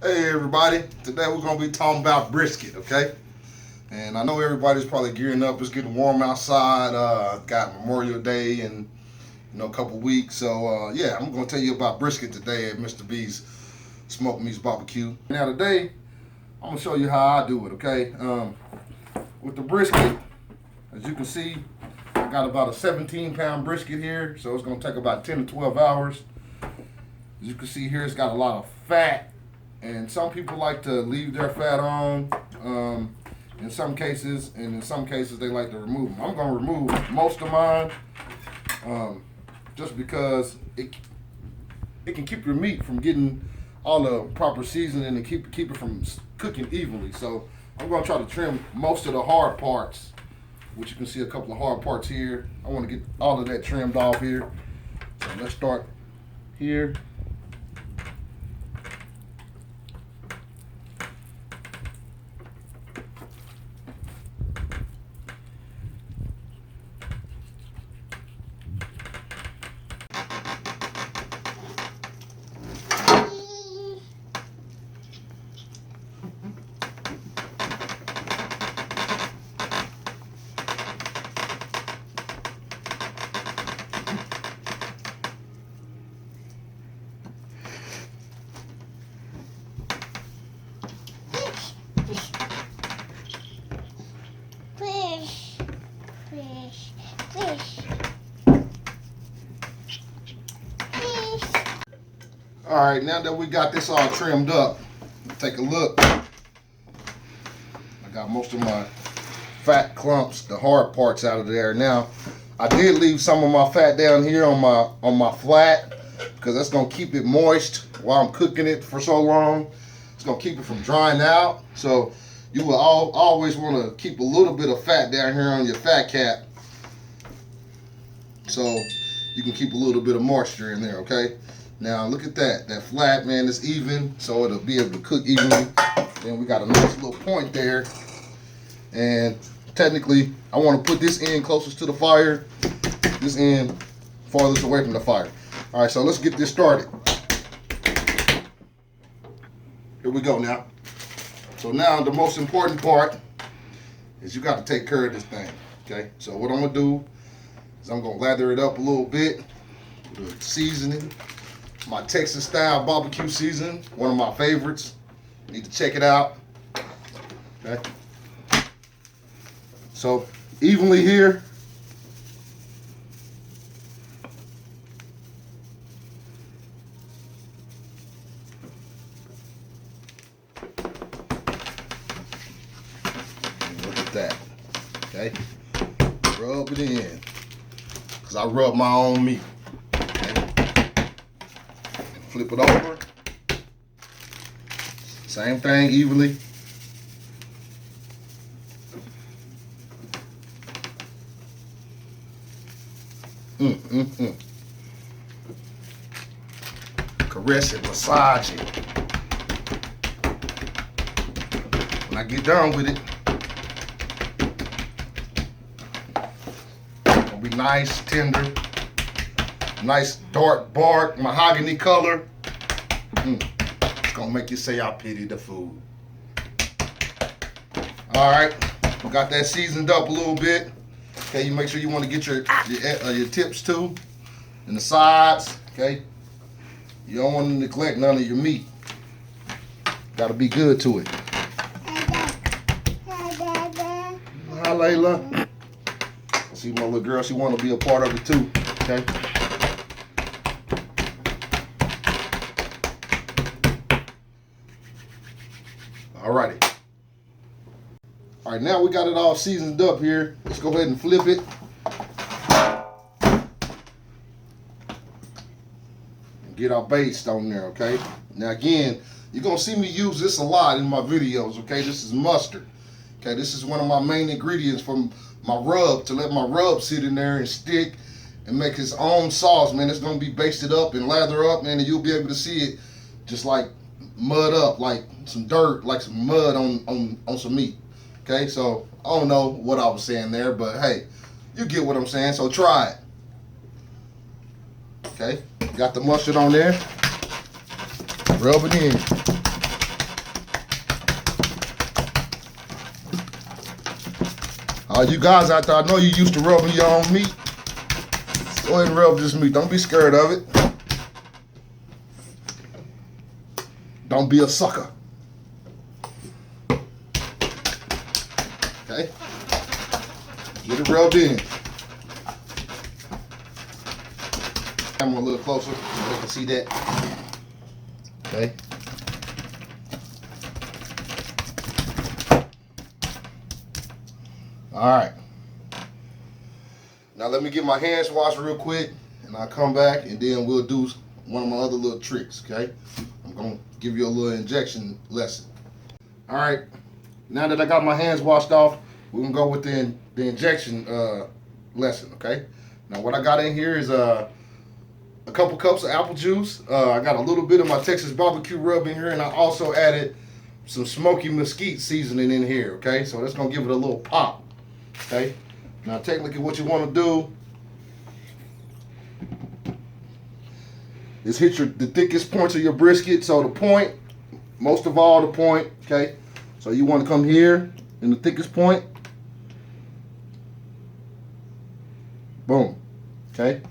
Hey everybody, today we're going to be talking about brisket, okay? And I know everybody's probably gearing up. It's getting warm outside. Got Memorial Day in a couple weeks. So yeah, I'm going to tell you about brisket today at Mr. B's Smoke Meats Barbecue. Now today, I'm going to show you how I do it, okay? With the brisket, as you can see, I got about a 17-pound brisket here. So it's going to take about 10 to 12 hours. As you can see here, it's got a lot of fat. And some people like to leave their fat on in some cases, and in some cases they like to remove them. I'm going to remove most of mine just because it can keep your meat from getting all the proper seasoning and keep it from cooking evenly. So I'm going to try to trim most of the hard parts, which you can see a couple of hard parts here. I want to get all of that trimmed off here. So let's start here. All right, now that we got this all trimmed up, take a look. I got most of my fat clumps, the hard parts out of there. Now, I did leave some of my fat down here on my flat because that's gonna keep it moist while I'm cooking it for so long. It's gonna keep it from drying out. So you will always want to keep a little bit of fat down here on your fat cap, so you can keep a little bit of moisture in there. Okay. Now look at that flat, man, is even, so it'll be able to cook evenly. Then we got a nice little point there. And technically, I want to put this end closest to the fire, this end farthest away from the fire. All right, so let's get this started. Here we go now. So now the most important part is you got to take care of this thing, okay? So what I'm gonna do is I'm gonna lather it up a little bit with seasoning. My Texas style barbecue seasoning, one of my favorites. You need to check it out. Okay. So evenly here. Look at that. Okay. Rub it in. Because I rub my own meat. Flip it over. Same thing, evenly. Caress it, massage it. When I get done with it, it's gonna be nice, tender. Nice dark bark, mahogany color. It's gonna make you say I pity the food. All right, we got that seasoned up a little bit. Okay, you make sure you want to get your tips too, and the sides. Okay, you don't want to neglect none of your meat. Got to be good to it. Hi, Layla. See my little girl, she want to be a part of it too. Okay. Alrighty. All right, now we got it all seasoned up here. Let's go ahead and flip it. And get our baste on there, okay? Now again, you're gonna see me use this a lot in my videos, okay? This is mustard. Okay, this is one of my main ingredients for my rub, to let my rub sit in there and stick and make his own sauce, man. It's gonna be basted up and lather up, man, and you'll be able to see it just like mud up, like some dirt, like some mud on some meat. Okay, so I don't know what I was saying there, but hey, you get what I'm saying, so try it. Okay, got the mustard on there. Rub it in. You guys out there, I know you used to rubbing your own meat. Go ahead and rub this meat. Don't be scared of it. Don't be a sucker. Okay? Get it rubbed in. Come a little closer so they can see that. Okay? Alright. Now let me get my hands washed real quick and I'll come back and then we'll do one of my other little tricks, okay? I'm going to give you a little injection lesson. Alright, now that I got my hands washed off, we're going to go with the injection lesson, okay? Now what I got in here is a couple cups of apple juice. I got a little bit of my Texas barbecue rub in here, and I also added some smoky mesquite seasoning in here, okay? So that's going to give it a little pop, okay? Now technically what you want to do is hit the thickest points of your brisket. So the point, most of all the point, okay? So you want to come here in the thickest point. Boom, okay?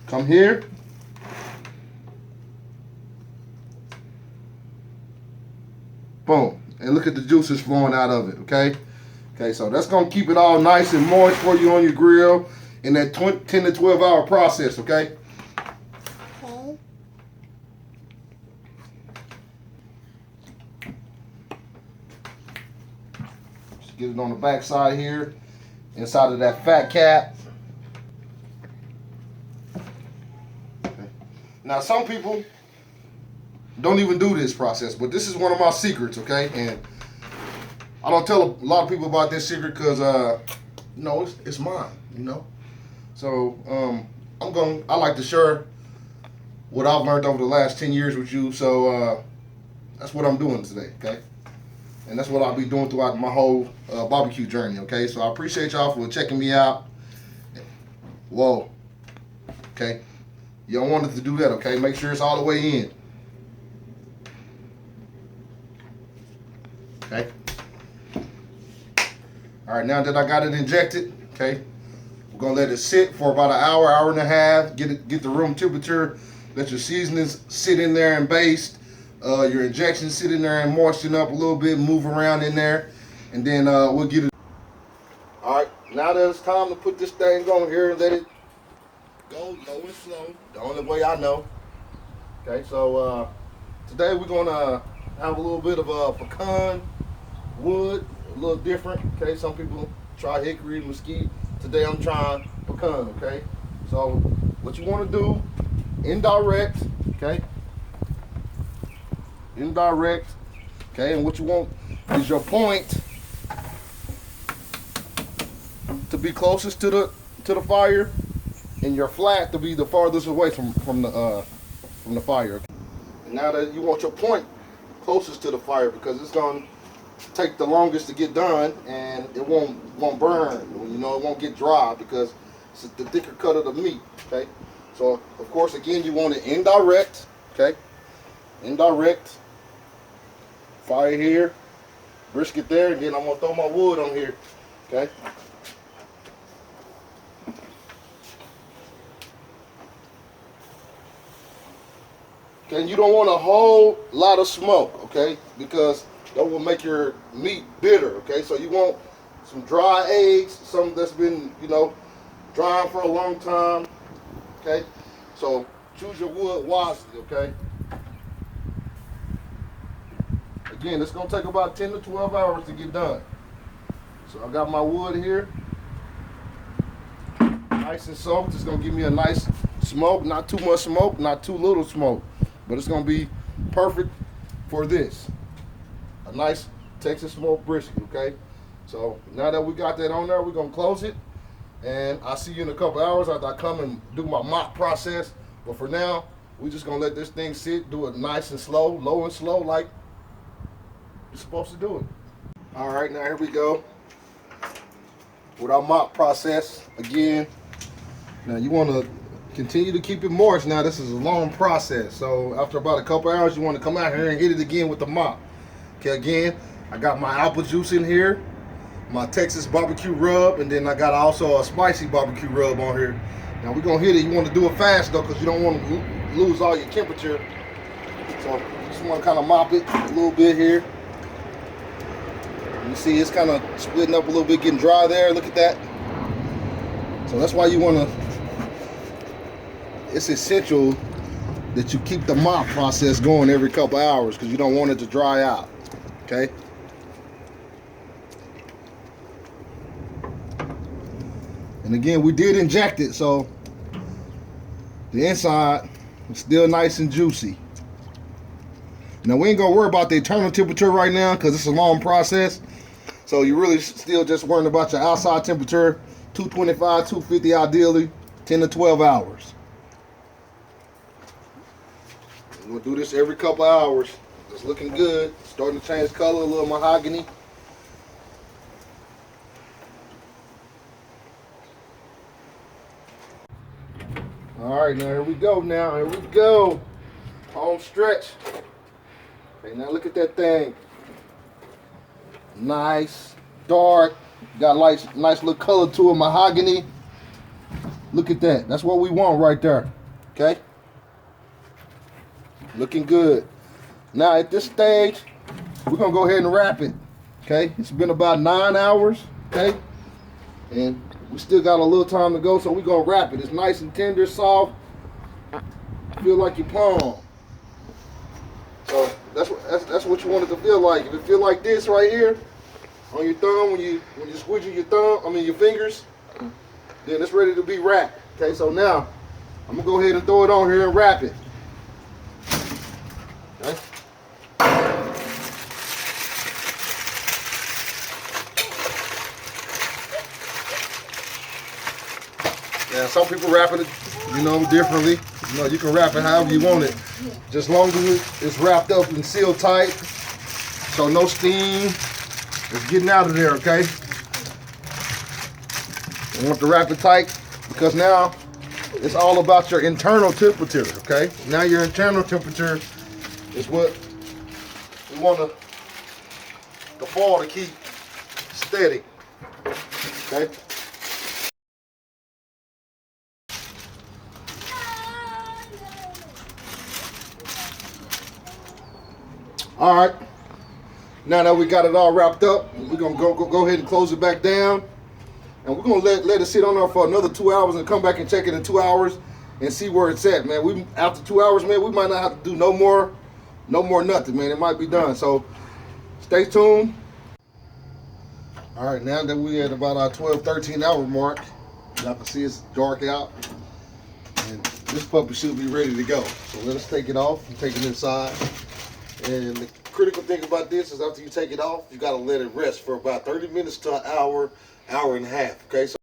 Come here. Boom, and look at the juices flowing out of it, okay? Okay, so that's gonna keep it all nice and moist for you on your grill in that 10 to 12 hour process, okay? Okay. Just get it on the back side here, inside of that fat cap. Okay. Now some people don't even do this process, but this is one of my secrets, okay? And I don't tell a lot of people about this secret because, you know, it's mine, you know? So, I like to share what I've learned over the last 10 years with you. So, that's what I'm doing today, okay? And that's what I'll be doing throughout my whole barbecue journey, okay? So I appreciate y'all for checking me out. Whoa, okay? You don't want it to do that, okay? Make sure it's all the way in. Okay? All right, now that I got it injected, okay, we're gonna let it sit for about an hour, hour and a half. Get the room temperature. Let your seasonings sit in there and baste. Your injections sit in there and moisten up a little bit, move around in there, and then we'll get it. All right, now that it's time to put this thing on here and let it go low and slow. The only way I know. Okay, so today we're gonna have a little bit of pecan wood. A little different, okay? Some people try hickory, mesquite. Today I'm trying pecan, okay? So what you want to do, indirect, okay? Indirect, okay? And what you want is your point to be closest to the fire, and your flat to be the farthest away from the fire. Okay? And now that you want your point closest to the fire because it's gonna take the longest to get done, and it won't burn. You know, it won't get dry because it's the thicker cut of the meat. Okay, so of course again you want it indirect. Okay, indirect. Fire here, brisket there, and then I'm gonna throw my wood on here. Okay. Okay, and you don't want a whole lot of smoke. Okay, because that will make your meat bitter, okay? So you want some dry eggs, some that's been, you know, drying for a long time, okay? So choose your wood wisely, okay? Again, it's gonna take about 10 to 12 hours to get done. So I got my wood here, nice and soaked. It's gonna give me a nice smoke, not too much smoke, not too little smoke, but it's gonna be perfect for this. A nice Texas smoked brisket, okay? So now that we got that on there, we're gonna close it, and I'll see you in a couple hours after I come and do my mop process. But for now, we're just gonna let this thing sit, do it nice and slow, low and slow, like you're supposed to do it. All right, now here we go with our mop process again. Now you wanna Continue to keep it moist. Now this is a long process, so after about a couple hours you want to come out here and hit it again with the mop. Okay, again, I got my apple juice in here, my Texas barbecue rub, and then I got also a spicy barbecue rub on here. Now we're gonna hit it. You want to do it fast though, because you don't want to lose all your temperature. So just want to kind of mop it a little bit here. You see it's kind of splitting up a little bit, getting dry there. Look at that. So that's why you want to, it's essential that you keep the mop process going every couple hours, because you don't want it to dry out. Okay. And again, we did inject it, so the inside is still nice and juicy. Now we ain't gonna worry about the internal temperature right now, because it's a long process. So you're really still just worrying about your outside temperature, 225, 250 ideally, 10 to 12 hours. We'll do this every couple hours. It's looking good. Starting to change color, a little mahogany. All right, now here we go. Here we go. Home stretch. Okay, now look at that thing. Nice, dark. Got nice little color to it, mahogany. Look at that. That's what we want right there. Okay. Looking good. Now at this stage, we're gonna go ahead and wrap it. Okay. It's been about 9 hours. Okay. And we still got a little time to go, so we're gonna wrap it. It's nice and tender, soft. Feel like your palm. So that's what you want it to feel like. If it feel like this right here on your thumb, when you squeegee your fingers, then it's ready to be wrapped. Okay, so now I'm gonna go ahead and throw it on here and wrap it. Okay. Now some people wrap it, differently. You can wrap it however you want it. Just long as it's wrapped up and sealed tight, so no steam is getting out of there, okay? You want to wrap it tight, because now it's all about your internal temperature, okay? Now your internal temperature is what we want the foil to keep steady, okay? All right, now that we got it all wrapped up, we're gonna go ahead and close it back down, and we're gonna let it sit on there for another 2 hours and come back and check it in 2 hours and see where it's at, man. After 2 hours, man, we might not have to do no more nothing, man. It might be done. So stay tuned. All right, now that we at about our 12, 13 hour mark, y'all can see it's dark out, and this puppy should be ready to go. So let us take it off and take it inside. And the critical thing about this is after you take it off, you got to let it rest for about 30 minutes to an hour, hour and a half. Okay, so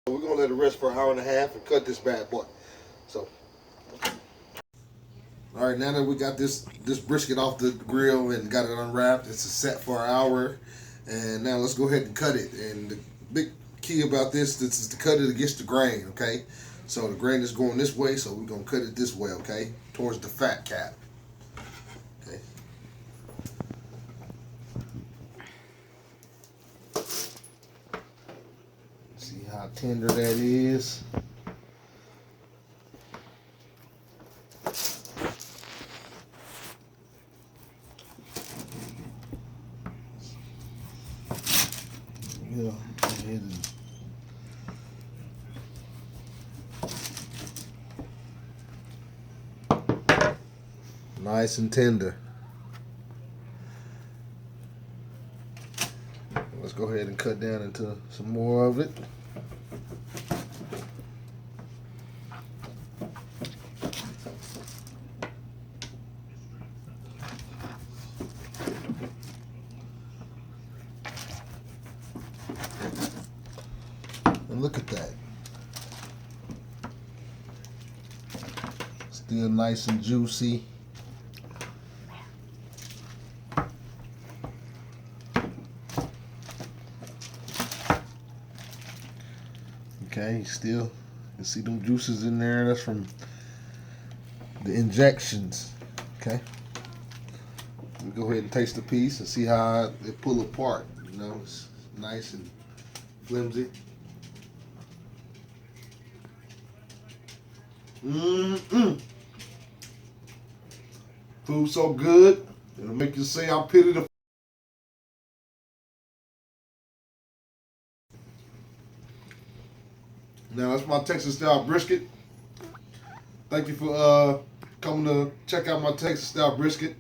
we're going to let it rest for an hour and a half and cut this bad boy. So, all right, now that we got this brisket off the grill and got it unwrapped, it's set for an hour. And now let's go ahead and cut it. And the big key about this is to cut it against the grain, okay? So the grain is going this way, so we're going to cut it this way, okay? Towards the fat cap. Okay. See how tender that is. Yeah, go ahead and nice and tender. Let's go ahead and cut down into some more of it. And look at that. Still nice and juicy. Okay, still You see them juices in there? That's from the injections. Okay. Let me go ahead and taste the piece and see how they pull apart. You know, it's nice and flimsy. Food so good, it'll make you say, I pity the. Now that's my Texas style brisket. Thank you for coming to check out my Texas style brisket.